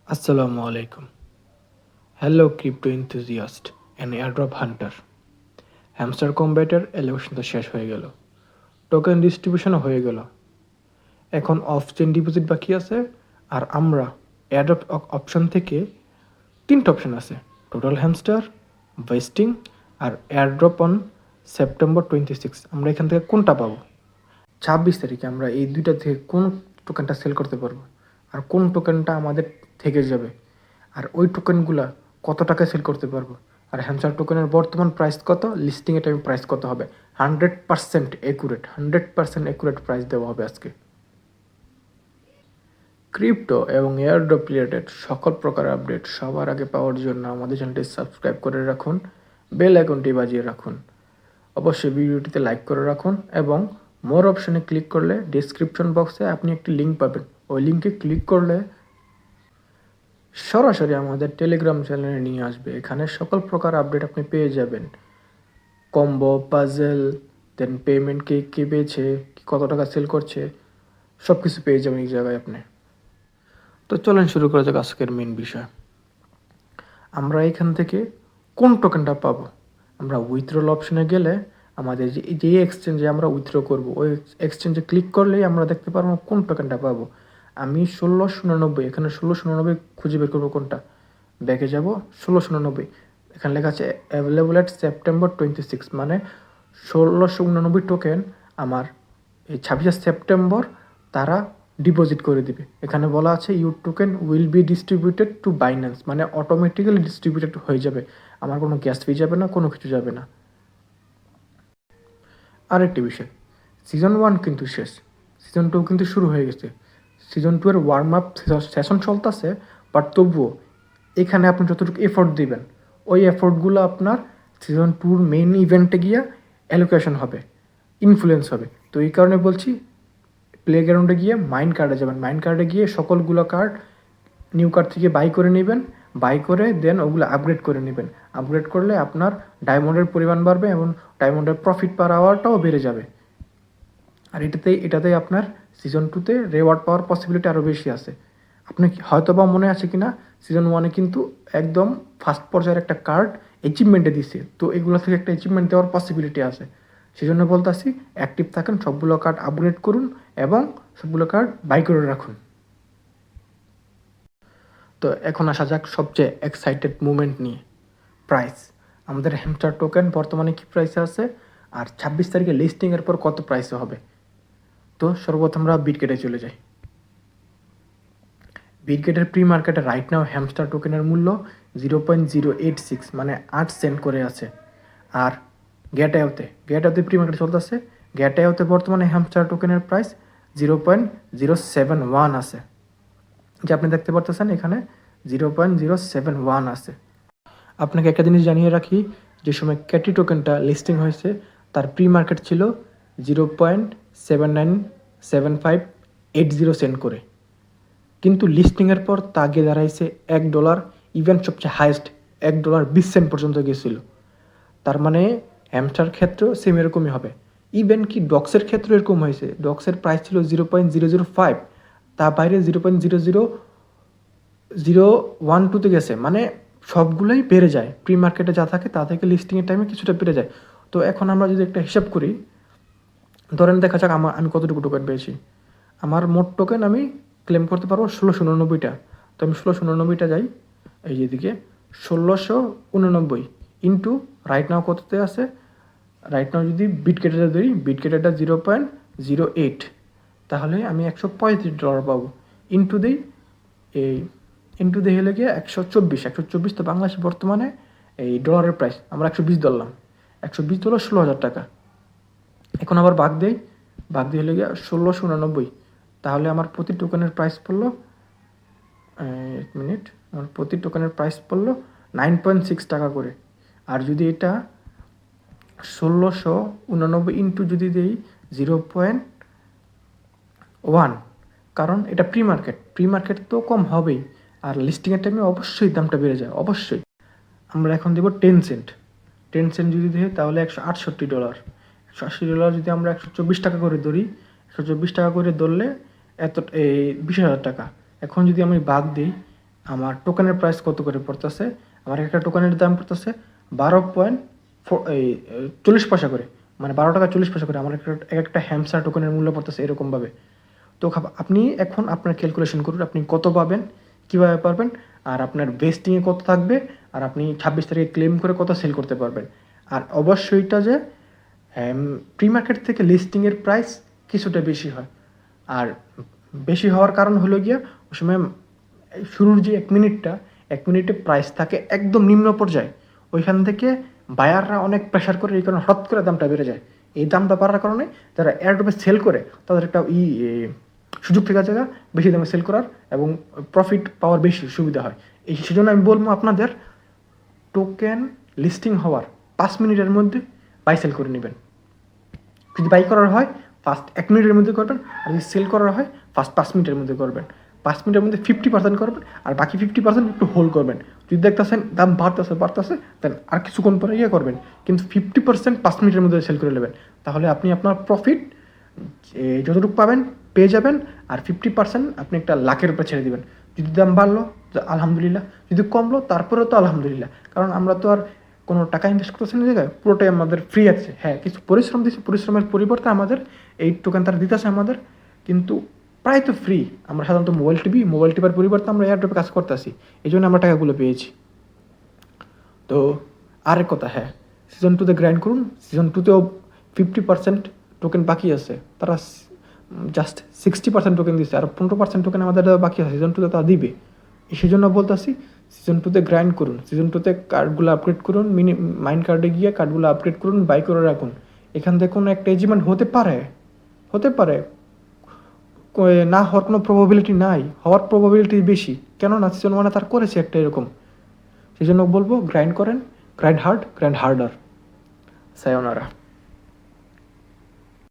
Assalamu alaikum. Hello, crypto enthusiast and airdrop hunter. Hamster কম্ব্যাটের elevation তো শেষ হয়ে গেল, টোকেন ডিস্ট্রিবিউশনও হয়ে গেল। এখন অফ চেইন ডিপোজিট বাকি আছে। আর আমরা এয়ারড্রপ অপশন থেকে তিনটা অপশন আছে: টোটাল হ্যামস্টার, ভেস্টিং আর এয়ারড্রপ অন সেপ্টেম্বর 26। আমরা এখান থেকে কোনটা পাবো? 26 তারিখে আমরা এই দুইটা থেকে কোন টোকেনটা সেল করতে পারবো আর কোন টোকেনটা আমাদের থেকে যাবে, আর ওই টোকেনগুলা কত টাকায় সেল করতে পারবো, আর হ্যামস্টার টোকেনের বর্তমান প্রাইস কত, লিস্টিংয়ের টাইম প্রাইস কত হবে, 100% প্রাইস দেওয়া হবে আজকে। ক্রিপ্টো এবং এয়ারড্রপ রিলেটেড সকল প্রকার আপডেট সবার আগে পাওয়ার জন্য আমাদের চ্যানেলটি সাবস্ক্রাইব করে রাখুন, বেল আইকনটি বাজিয়ে রাখুন, অবশ্যই ভিডিওটিতে লাইক করে রাখুন এবং মোর অপশনে ক্লিক করলে ডেসক্রিপশন বক্সে আপনি একটি লিঙ্ক পাবেন। ওই লিঙ্কে ক্লিক করলে সরাসরি আমাদের টেলিগ্রাম চ্যানেলে নিয়ে আসবে। এখানে সকল প্রকার আপডেট আপনি পেয়ে যাবেন। কম্বো, পাজেল, দেন পেমেন্ট কে পেয়েছে, কত টাকা সেল করছে, সব কিছু পেয়ে যাবেন এই জায়গায় আপনি। তো চলেন শুরু করা যাক আজকের মেন বিষয়। আমরা এখান থেকে কোন টোকেনটা পাবো? আমরা উইথড্রল অপশনে গেলে আমাদের যে এক্সচেঞ্জে আমরা উইথড্র করবো ওই এক্সচেঞ্জে ক্লিক করলেই আমরা দেখতে পারবো কোন টোকেনটা পাবো। আমি 1699, এখানে 1699 খুঁজে বের করবো কোনটা। ব্যাকে যাব, 1699 এখানে লেখা আছে অ্যাভেলেবল অ্যাট সেপ্টেম্বর 26, মানে 1689 টোকেন আমার এই 26 সেপ্টেম্বর তারা ডিপোজিট করে দিবে। এখানে বলা আছে your token will be distributed two Binance, মানে অটোমেটিক্যালি ডিস্ট্রিবিউটেড হয়ে যাবে, আমার কোনো গ্যাস ফি যাবে না, কোনো কিছু যাবে না। আরেকটি বিষয়, সিজন 1 কিন্তু শেষ, সিজন 2 কিন্তু শুরু হয়ে গেছে। সিজন 2 এর ওয়ার্ম আপ সেশন চলতেছে, বাট তবুও এখানে আপনি যতটুকু এফোর্ট দিবেন ওই এফোর্টগুলো আপনার সিজন 2 মেইন ইভেন্টে গিয়ে অ্যালোকেশন হবে, ইনফ্লুয়েন্স হবে। তো এই কারণে বলছি প্লে গ্রাউন্ডে গিয়ে মাইন কার্ডে যাবেন, মাইন কার্ডে গিয়ে সকলগুলো কার্ড নিউ কার্ড থেকে বাই করে নেবেন, বাই করে দেন ওগুলো আপগ্রেড করে নেবেন। আপগ্রেড করলে আপনার ডায়মন্ডের পরিমাণ বাড়বে এবং ডায়মন্ডের প্রফিট পার আওয়ারটাও বেড়ে যাবে। আর এটাতেই আপনার সিজন 2তে রেওয়ার্ড পাওয়ার পসিবিলিটি আরও বেশি আছে। আপনি হয়তো বা মনে আছে কিনা, সিজন 1-এ কিন্তু একদম ফার্স্ট পর্যায়ের একটা কার্ড অ্যাচিভমেন্টে দিচ্ছে, তো এগুলো থেকে একটা অ্যাচিভমেন্ট দেওয়ার পসিবিলিটি আছে। সেই জন্য বলতেছি অ্যাক্টিভ থাকেন, সবগুলো কার্ড আপগ্রেড করুন এবং সবগুলো কার্ড বাই করে রাখুন। তো এখন আসা যাক সবচেয়ে এক্সাইটেড মুভমেন্ট নিয়ে, প্রাইস। আমাদের হ্যামস্টার টোকেন বর্তমানে কী প্রাইসে আছে আর 26 তারিখে লিস্টিংয়ের পর কত প্রাইসে হবে। তো সর্বপ্রথম আমরা বিটগেটে চলে যাই। বিটগেটের প্রি মার্কেটে রাইট নাও হ্যামস্টার টোকেনের মূল্য 0.086, মানে 8 সেন্ট করে আছে। আর গেটআইওতে প্রি মার্কেটে চলতেছে, গেটআইওতে বর্তমানে হ্যামস্টার টোকেনের প্রাইস 0.071 আছে, যে আপনি দেখতে পারতেছেন এখানে 0.071 আছে। আপনাকে একটা জিনিস জানিয়ে রাখি, যে সময় ক্যাটি টোকেনটা লিস্টিং হয়েছে তার প্রি মার্কেট ছিল 0.797580 সেন্ট করে, কিন্তু লিস্টিংয়ের পর তা গিয়ে দাঁড়াইছে $1, ইভেন সবচেয়ে হাইয়েস্ট $1.20 পর্যন্ত গিয়েছিল। তার মানে হ্যামস্টার ক্ষেত্রেও সেম এরকমই হবে। ইভেন কি ডক্সের ক্ষেত্রে এরকম হয়েছে, ডক্সের প্রাইস ছিল 0.005, তা বাইরে 0.00012তে গেছে, মানে সবগুলোই বেড়ে যায়। প্রি মার্কেটে যা থাকে তা থেকে লিস্টিংয়ের টাইমে কিছুটা বেড়ে যায়। তো এখন আমরা যদি একটা হিসাব করি, ধরেন দেখা যাক আমি কতটুকু টোকেন পেয়েছি। আমার মোট টোকেন আমি ক্লেম করতে পারবো 1689টা। তো আমি 1689টা যাই, এই যেদিকে 1689 ইন্টু রাইট নাও কততে আছে, রাইট নাও যদি বিটগেটেটা ধরি, বিটগেটেটা 0.08, তাহলে আমি $135 পাবো। ইন্টু দিই হলে গিয়ে 124, তো বাংলাদেশে বর্তমানে এই ডলারের প্রাইস আমরা 120 ধরলাম, 120 হলো 16,000 টাকা। এখন আবার ভাগ দিয়ে হলে গিয়ে 1689, তাহলে আমার প্রতি টোকেনের প্রাইস পড়লো, এক মিনিট, আমার প্রতি টোকেনের প্রাইস পড়লো 9.6 টাকা করে। আর যদি এটা 1689 ইন্টু যদি দিই 0.1, কারণ এটা প্রি মার্কেট তো কম হবেই, আর লিস্টিংয়ের টাইমে অবশ্যই দামটা বেড়ে যায়, অবশ্যই। আমরা এখন দেবো 10 সেন্ট যদি দিই তাহলে $168, $180 যদি আমরা 124 টাকা করে ধরি, 124 টাকা করে ধরলে এই 20,000 টাকা। এখন যদি আমি ভাগ দিই, আমার টোকেনের প্রাইস কত করে পড়তেছে, আমার একটা টোকেনের দাম পড়তেছে 12.40 করে, মানে 12 টাকা 40 পয়সা করে আমার একটা হ্যামস্টার টোকেনের মূল্য পড়তেছে এরকমভাবে। তো আপনি এখন আপনার ক্যালকুলেশন করুন আপনি কত পাবেন, কীভাবে পারবেন, আর আপনার ভেস্টিংয়ে কত থাকবে, আর আপনি 26 তারিখে ক্লেম করে কত সেল করতে পারবেন। আর অবশ্যইটা যে প্রি মার্কেট থেকে লিস্টিংয়ের প্রাইস কিছুটা বেশি হয়, আর বেশি হওয়ার কারণ হলো গিয়া ওই সময় শুরুর যে 1 মিনিটে প্রাইস থাকে একদম নিম্ন পর্যায়ে, ওইখান থেকে বায়াররা অনেক প্রেশার করে, এই কারণে হঠাৎ করে দামটা বেড়ে যায়। এই দামটা বাড়ার কারণে যারা এয়ারড্রপে সেল করে তাদের একটা সুযোগ থেকে জায়গা বেশি দামে সেল করার এবং প্রফিট পাওয়ার বেশি সুবিধা হয়। এই সেজন্য আমি বলবো আপনাদের টোকেন লিস্টিং হওয়ার 5 মিনিটের মধ্যে বাই সেল করে নেবেন। যদি বাই করার হয় ফার্স্ট 1 মিনিটের মধ্যে করবেন, আর যদি সেল করার হয় ফার্স্ট 5 মিনিটের মধ্যে করবেন। 5 মিনিটের মধ্যে 50% করবেন, আর বাকি 50% একটু হোল্ড করবেন। যদি দেখতেছেন দাম বাড়তেছে দেন আর কিছুক্ষণ পরে করবেন, কিন্তু 50% 5 মিনিটের মধ্যে সেল করে নেবেন। তাহলে আপনি আপনার প্রফিট যতটুকু পাবেন পেয়ে যাবেন, আর 50% আপনি একটা লাখের উপরে ছেড়ে দেবেন। যদি দাম বাড়লো আলহামদুলিল্লাহ, যদি কমলো তারপরেও তো আলহামদুলিল্লাহ, কারণ আমরা তো আর কোনো টাকা ইনভেস্ট করতেছি না জায়গায়, পুরোটাই আমাদের ফ্রি আছে। হ্যাঁ, কিছু পরিশ্রম দিচ্ছে, পরিশ্রমের পরিবর্তে আমাদের এই টোকেন তারা দিতেছে আমাদের, কিন্তু প্রায় তো ফ্রি। আমরা সাধারণত মোবাইল টিপার পরিবর্তে আমরা এয়ারড্রপে কাজ করতেছি, এই জন্য আমরা টাকাগুলো পেয়েছি। তো আরেক কথা, হ্যাঁ, সিজন 2-তে গ্রাইন্ড করুন। সিজন 2-তেও 50% টোকেন বাকি আছে, তারা জাস্ট 60% টোকেন দিচ্ছে, আর 15% টোকেন আমাদের বাকি আছে, সিজন 2-তে তারা দিবে। সেই জন্য বলতেছি সিজন 2-তে গ্রাইন্ড করুন, সিজন 2-তে কার্ডগুলো আপগ্রেড করুন, মাইন্ড কার্ডে গিয়ে কার্ডগুলো আপগ্রেড করুন, বাই করে রাখুন। এখান থেকে কোনো একটা এজিমেন্ট হতে পারে না হওয়ার কোনো প্রবাবিলিটি নাই, হওয়ার প্রবাবিলিটি বেশি। কেননা সিজন 1-এ তার করেছে একটা এরকম। সেই জন্য বলবো গ্রাইন্ড করেন, গ্রাইন্ড হার্ড, গ্রাইন্ড হার্ডার। সায়োনারা।